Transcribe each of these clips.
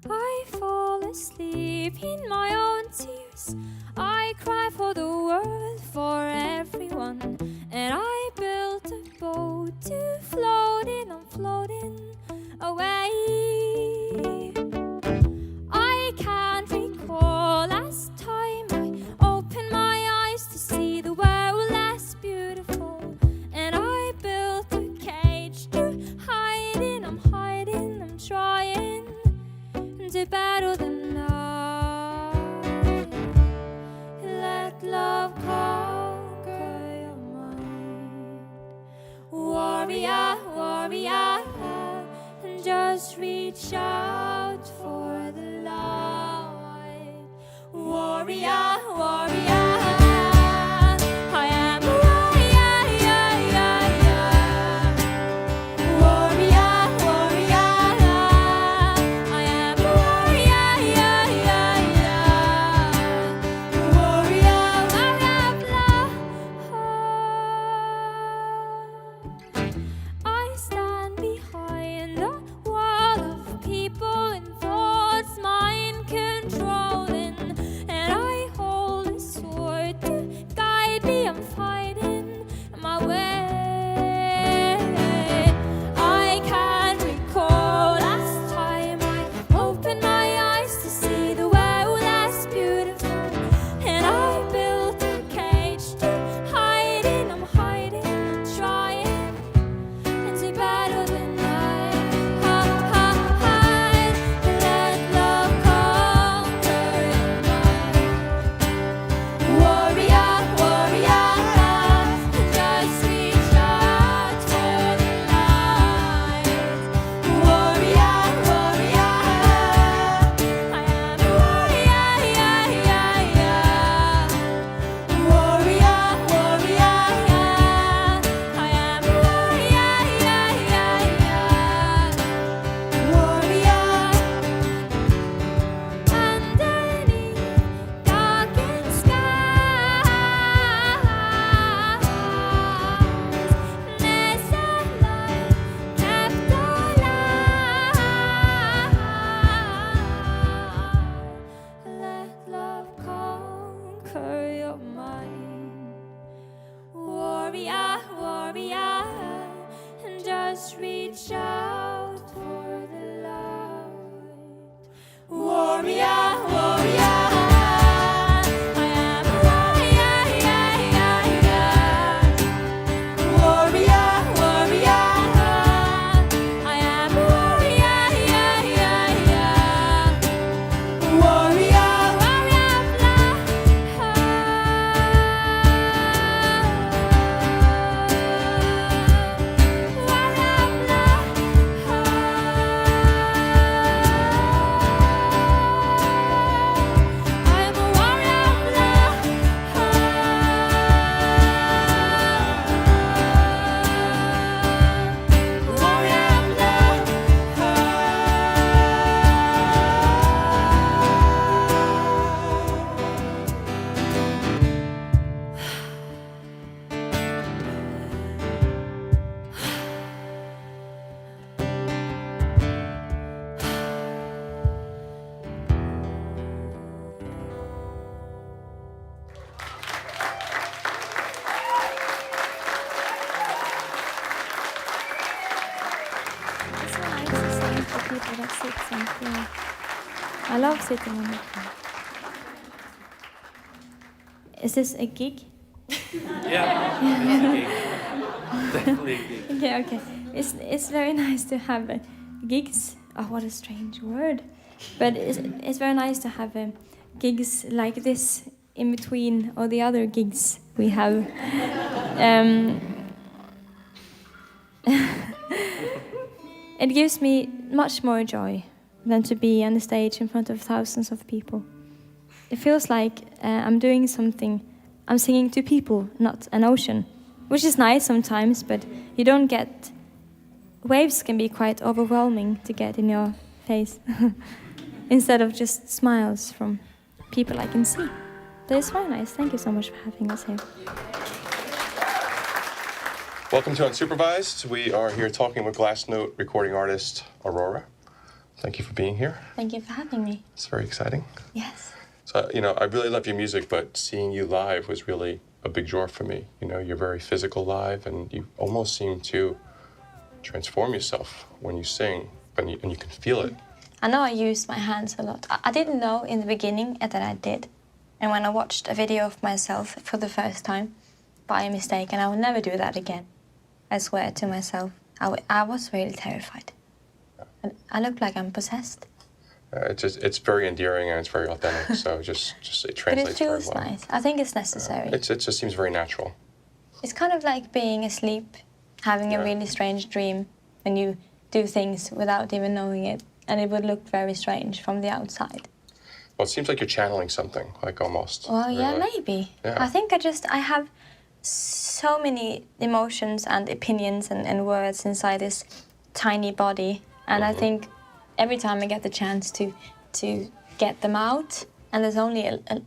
I fall asleep in my own tears. I cry for the world, for everyone. And I built a boat to float in. I'm floating away. I can't recall last time I opened my eyes to see the world less beautiful. And I built a cage to hide in. I'm hiding, I'm trying to battle the night. Let love conquer your mind. Warrior, warrior, and just reach out for the light. Warrior, warrior, I am a warrior, yeah, yeah, yeah. Warrior, warrior, I am a warrior, yeah, yeah, yeah. Warrior, warrior of love. I stand behind a wall of people and thoughts, mind controlling, and I hold a sword to guide me. I'm fighting my way. I can't recall last time I opened my eyes to see the world less beautiful, and I built a cage to hide in. I'm hiding, I'm trying and to battle the night. Hide, let love conquer your mind. Warrior, warrior, just reach out for the light. Warrior, warrior, I am a warrior, yeah, yeah, yeah. Warrior, warrior, I am a warrior, yeah, yeah, yeah. Warrior, underneath darkened skies, there's a light kept alive. Let love conquer your mind. Warrior, warrior, and just reach out for the light. Warrior, warrior, I am a warrior, yeah, yeah, yeah. Warrior, warrior, I am a warrior, yeah, yeah, yeah. Warrior, warrior of love. Warrior of love. I'm a warrior of love. Warrior of love. It's so nice to sing for people that sit on the floor. I love sitting on the floor. Is this a gig? Yeah, definitely a gig. Yeah, okay. It's very nice to have gigs. Oh, what a strange word. But it's very nice to have gigs like this in between all the other gigs we have. It gives me much more joy than to be on the stage in front of thousands of people. It feels like I'm doing something. I'm singing to people, not an ocean, which is nice sometimes, but you don't get... Waves can be quite overwhelming to get in your face instead of just smiles from people I can see. But it's very nice. Thank you so much for having us here. Welcome to Unsupervised. We are here talking with Glass Note recording artist Aurora. Thank you for being here. Thank you for having me. It's very exciting. Yes. So, I really love your music, but seeing you live was really a big draw for me. You're very physical live, and you almost seem to transform yourself when you sing, and you can feel it. I know I use my hands a lot. I didn't know in the beginning that I did. And when I watched a video of myself for the first time, by mistake, and I will never do that again, I swear to myself, I was really terrified. And I look like I'm possessed. It's very endearing and it's very authentic, so just it translates very well. But it feels nice. I think it's necessary. It just seems very natural. It's kind of like being asleep, having a really strange dream, when you do things without even knowing it, and it would look very strange from the outside. Well, it seems like you're channeling something, like almost. Well, yeah, maybe. Yeah. I think I have so many emotions and opinions and words inside this tiny body, and I think every time I get the chance to get them out, and there's only and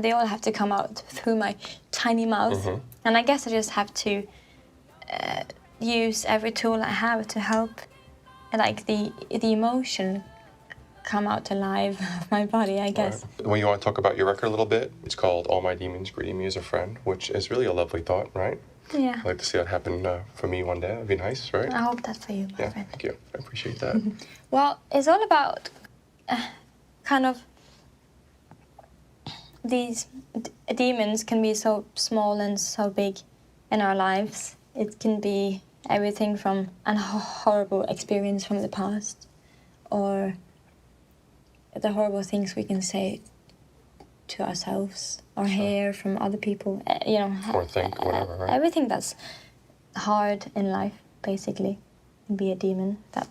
they all have to come out through my tiny mouth, and I guess I just have to use every tool I have to help, like the emotion come out alive of my body, I guess. Right. When you want to talk about your record a little bit, it's called All My Demons Greeting Me as a Friend, which is really a lovely thought, right? Yeah. I'd like to see that happen for me one day. That'd be nice, right? I hope that for you, my friend. Thank you. I appreciate that. Well, it's all about kind of these demons can be so small and so big in our lives. It can be everything from a horrible experience from the past, or the horrible things we can say to ourselves or hear from other people, Or think, whatever, right? Everything that's hard in life, basically, can be a demon that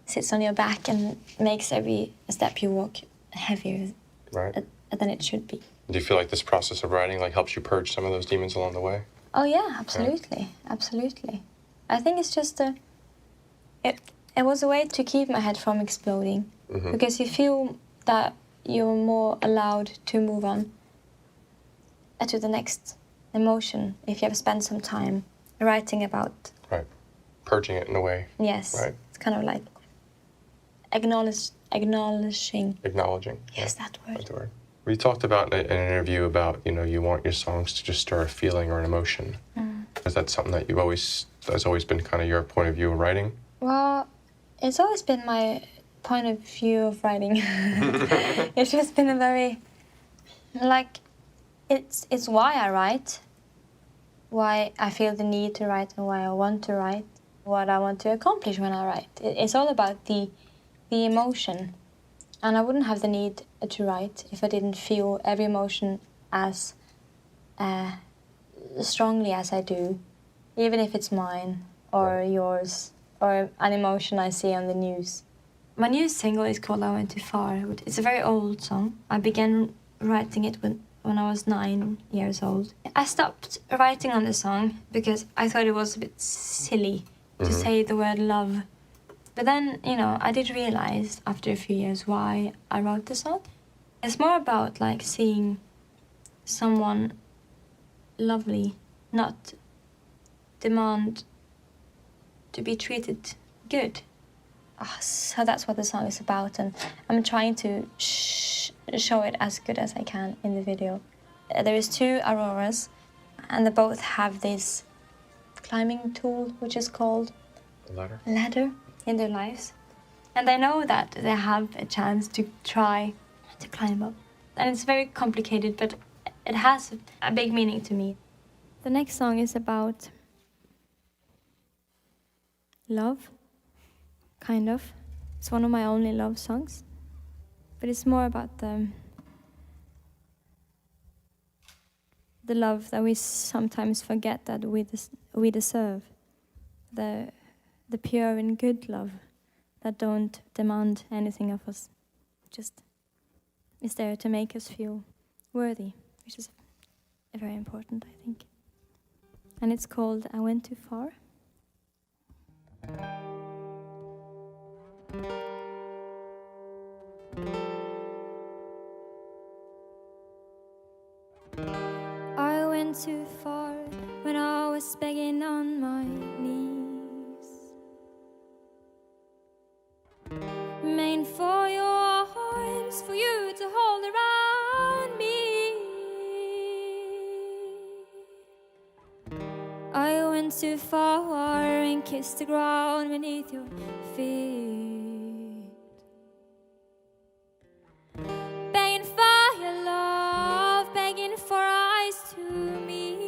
sits on your back and makes every step you walk heavier than it should be. Do you feel like this process of writing helps you purge some of those demons along the way? Oh yeah, absolutely, absolutely. I think it's just it was a way to keep my head from exploding, because you feel that you're more allowed to move on to the next emotion if you have spent some time writing about. Right. Purging it in a way. Yes. Right. It's kind of like acknowledging. Acknowledging. Yes, that word. That's the word. We talked about in an interview about, you want your songs to just stir a feeling or an emotion. Is that something that has always been kind of your point of view of writing? Well, it's always been my point of view of writing. It's just been a very, it's why I write, why I feel the need to write, and why I want to write, what I want to accomplish when I write. It's all about the emotion, and I wouldn't have the need to write if I didn't feel every emotion as strongly as I do, even if it's mine or yours or an emotion I see on the news. My new single is called I Went Too Far. It's a very old song. I began writing it when I was 9 years old. I stopped writing on the song because I thought it was a bit silly to say the word love. But then, I did realize after a few years why I wrote the song. It's more about seeing someone lovely, not demand to be treated good. So that's what the song is about, and I'm trying to show it as good as I can in the video. There is 2 Auroras, and they both have this climbing tool, which is called ladder in their lives. And I know that they have a chance to try to climb up. And it's very complicated, but it has a big meaning to me. The next song is about love, kind of. It's one of my only love songs, but it's more about the love that we sometimes forget that we deserve. The pure and good love that don't demand anything of us, just is there to make us feel worthy, which is very important, I think. And it's called I Went Too Far. I went too far when I was begging on my knees. Remain for your arms, for you to hold around me. I went too far and kissed the ground beneath your feet. Begging for your love, begging for eyes to meet.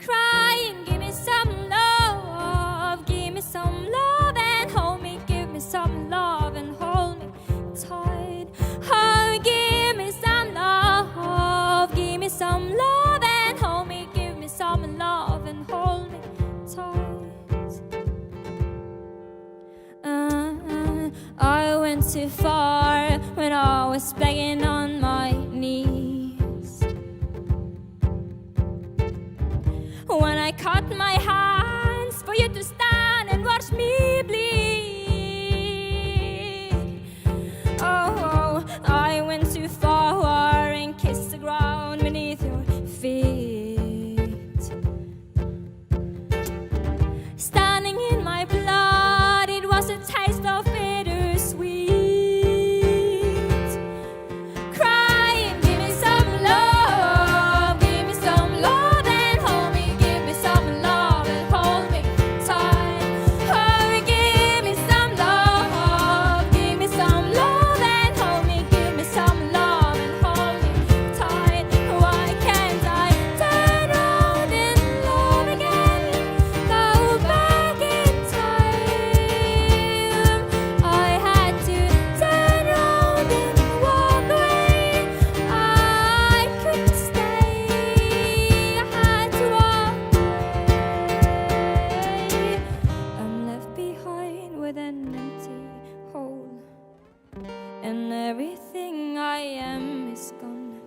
Crying, give me some love, give me some love and hold me. Give me some love and hold me tight. Oh, give me some love, give me some love and hold me. Give me some love and hold me tight. I went too far when I was begging on my knees. When I cut my hands for you to stand and watch me bleed. Oh, I went too far and kissed the ground beneath your feet. Standing in my blood, it was a taste of bittersweet. Crying, give me some love, give me some love and hold me. Give me some love and hold me tight. Oh, give me some love, give me some love and hold me. Give me some love and hold me tight. Why can't I turn around and love again? Go back in time. I had to turn around and walk away. I couldn't stay. I had to walk away. I'm left behind with an empty hole, and everything I am is gone.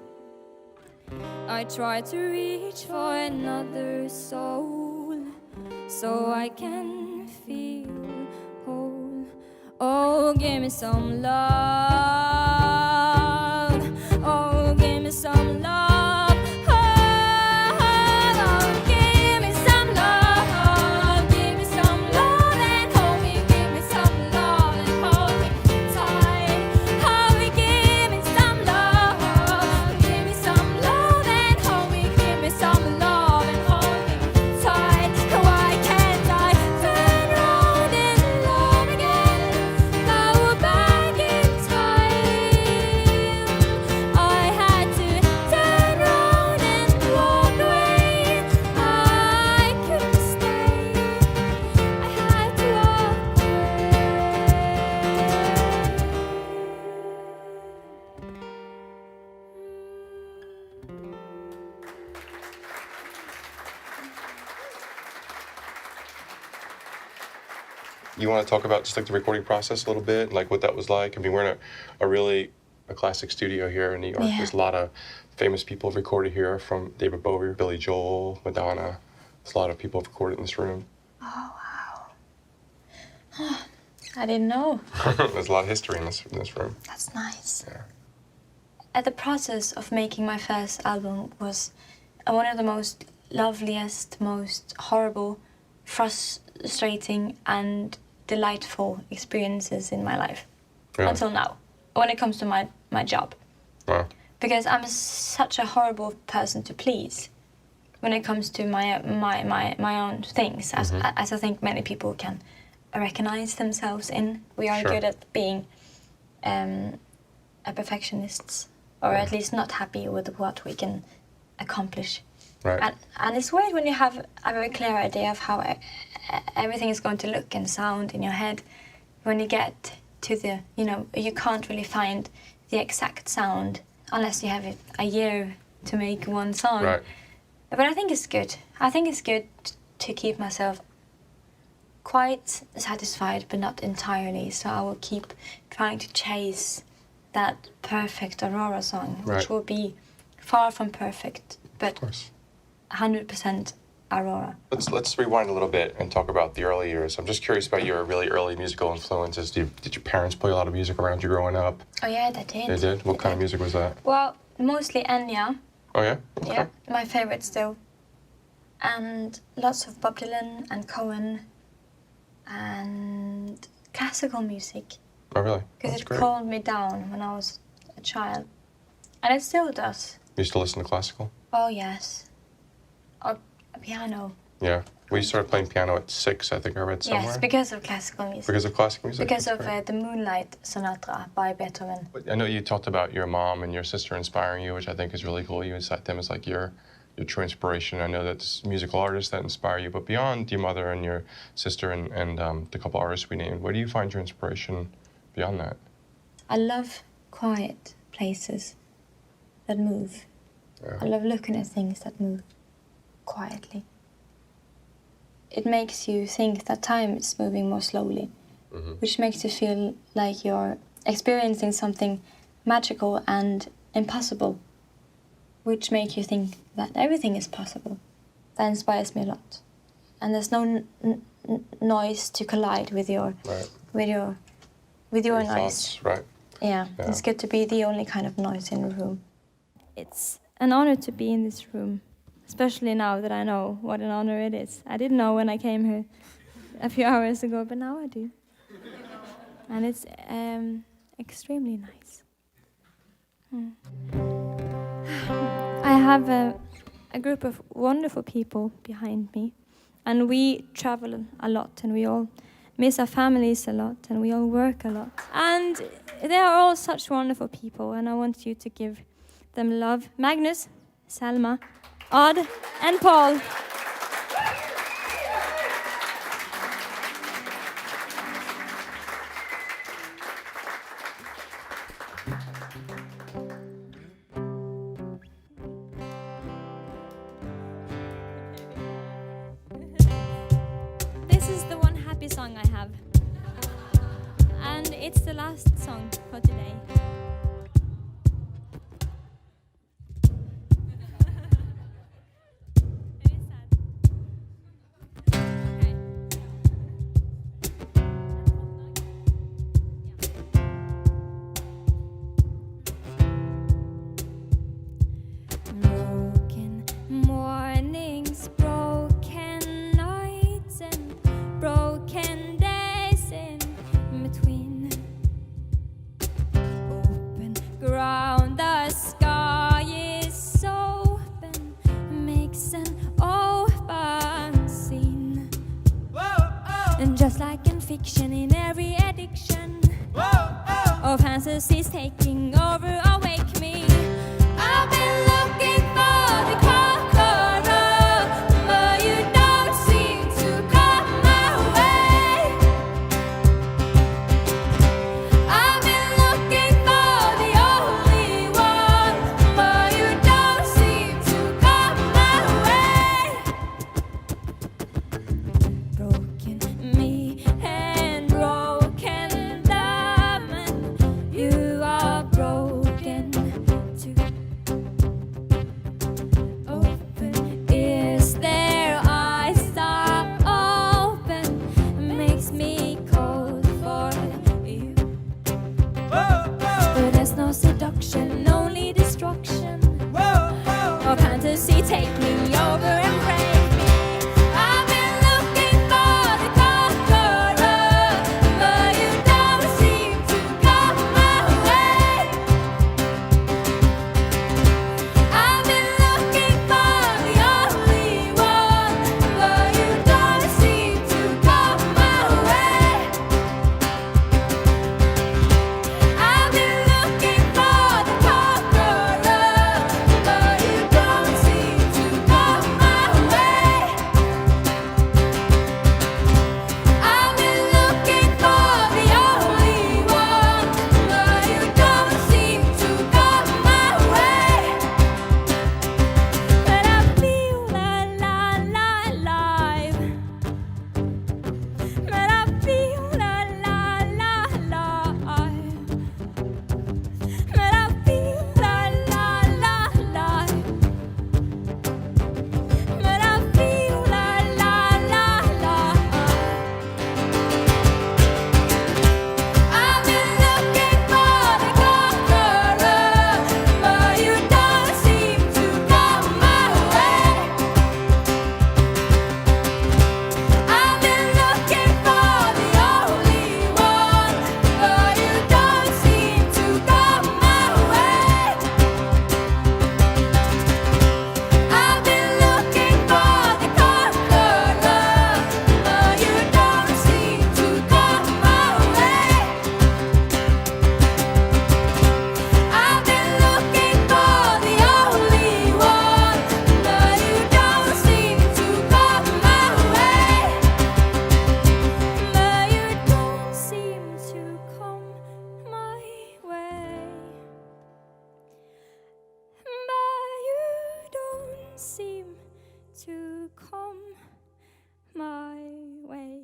I try to reach for another soul so I can feel whole. Oh, give me some love. Oh, give me some love. Oh, give me some love. Give me some love and hold me. Give me some love and hold me tight. Oh, give me some love. Give me some love and hold me. Give me some love and hold me tight. Why can't I turn around and love again? Go back in time. I had to turn around and walk away. I couldn't stay. I had to walk You want to talk about just like the recording process a little bit, like what that was like? I mean, we're in a classic studio here in New York. Yeah. There's a lot of famous people have recorded here, from David Bowie, Billy Joel, Madonna. There's a lot of people have recorded in this room. Oh, wow. I didn't know. There's a lot of history in this room. That's nice. Yeah. The process of making my first album was one of the most loveliest, most horrible, frustrating and delightful experiences in my life. Yeah. Until now, when it comes to my job. Wow. Because I'm such a horrible person to please when it comes to my own things, as I think many people can recognize themselves in. We are Sure. good at being a perfectionists, or at least not happy with what we can accomplish. Right. And it's weird when you have a very clear idea of how everything is going to look and sound in your head. When you get to the, you can't really find the exact sound unless you have a year to make one song. Right. But I think it's good. I think it's good to keep myself quite satisfied, but not entirely. So I will keep trying to chase that perfect Aurora song, Right. which will be far from perfect, but Of course. 100% Aurora. Let's rewind a little bit and talk about the early years. I'm just curious about your really early musical influences. Did your parents play a lot of music around you growing up? Oh yeah, they did. They did? What kind of music was that? Well, mostly Enya, Oh yeah? Okay. Yeah, my favorite still. And lots of Bob Dylan and Cohen and classical music. Oh really? Because That's it great. calmed me down when I was a child. And it still does. You used to listen to classical? Oh, yes. Or piano. Yeah. We started playing piano at 6, I think I read somewhere. Yes, because of classical music. Because of classical music? Because That's of great. the Moonlight Sonata by Beethoven. I know you talked about your mom and your sister inspiring you, which I think is really cool. You cite them as like your true inspiration. I know that's musical artists that inspire you, but beyond your mother and your sister and the couple artists we named, where do you find your inspiration beyond that? I love quiet places that move. Yeah. I love looking at things that move quietly. It makes you think that time is moving more slowly, which makes you feel like you're experiencing something magical and impossible, which makes you think that everything is possible. That inspires me a lot. And there's no noise to collide with your Right. with your Your noise. thoughts, right? Yeah, Yeah. it's good to be the only kind of noise in the room. It's an honor to be in this room, especially now that I know what an honor it is. I didn't know when I came here a few hours ago, but now I do. And it's extremely nice. I have a group of wonderful people behind me, and we travel a lot, and we all miss our families a lot, and we all work a lot. And they are all such wonderful people, and I want you to give them love. Magnus, Selma, Odd, and Paul. This is the one happy song I have. And it's the last song for today. It is sad. Okay. Broken mornings, broken nights, and broken days in between. Open ground, the sky is open, makes an open scene. And just like in fiction, in every addiction of fantasies taking over, awake me. I've been looking for the conqueror, but you don't seem to come my way. I've been looking for the only one, but you don't seem to come my way. Broken me and broken them, and you are broken too. Open ears, their eyes are open, makes me cold for you. But there's no seduction, only destruction. Or fantasy take me over and break me. I've been looking for the conqueror, but you don't seem to come my way. I've been looking for the only one, but you don't seem to come my way. I've been looking for the conqueror, but you don't seem to come my seem to come my way.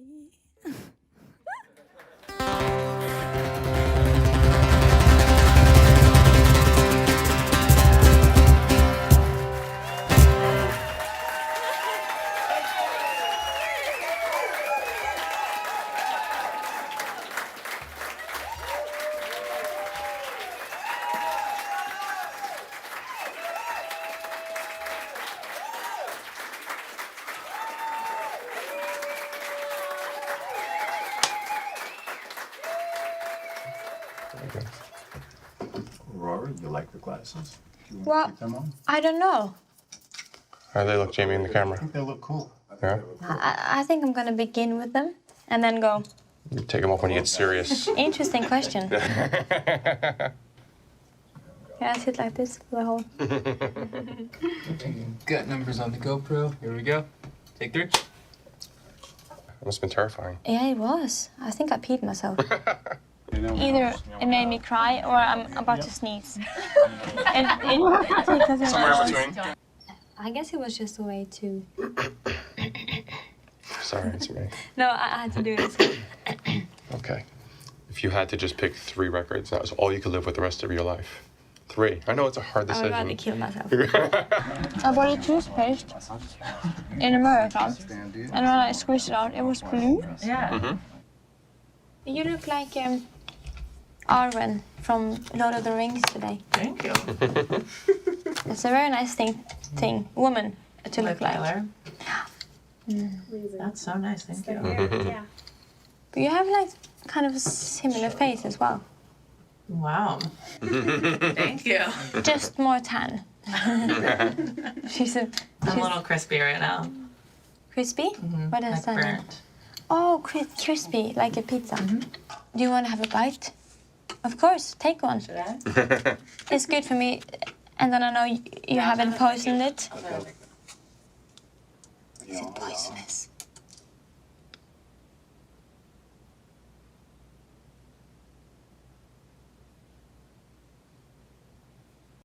Aurora, you like the glasses? Do you want Well, to keep them on? I don't know. How do they look, Jamie, in the I camera? think they look cool. Yeah? I think I'm gonna begin with them and then go. You take them off when you get serious. Interesting question. Can I sit like this for the whole? Gut numbers on the GoPro. Here we go. Take 3. It must have been terrifying. Yeah, it was. I think I peed myself. Either it made me cry or I'm about to sneeze. Somewhere in between. I guess it was just a way to. Sorry, it's me. No, I had to do this. Okay. If you had to just pick 3 records, that was all you could live with the rest of your life. 3. I know it's a hard I would rather decision. kill myself. I bought a toothpaste in America, and when I squeezed it out, it was blue. Yeah. You look like Arwen from Lord of the Rings today. Thank you. It's a very nice woman to look like. Taylor. That's so nice. Thank you. Yeah. But you have like kind of a similar face as well. Wow. Thank you. Just more tan. she's I'm a little crispy right now. crispy. What does Like that mean? burnt. Oh, crispy, like a pizza. Do you want to have a bite? Of course, take one. Should I? It's good for me, and then I know you haven't poisoned it. Is it poisonous?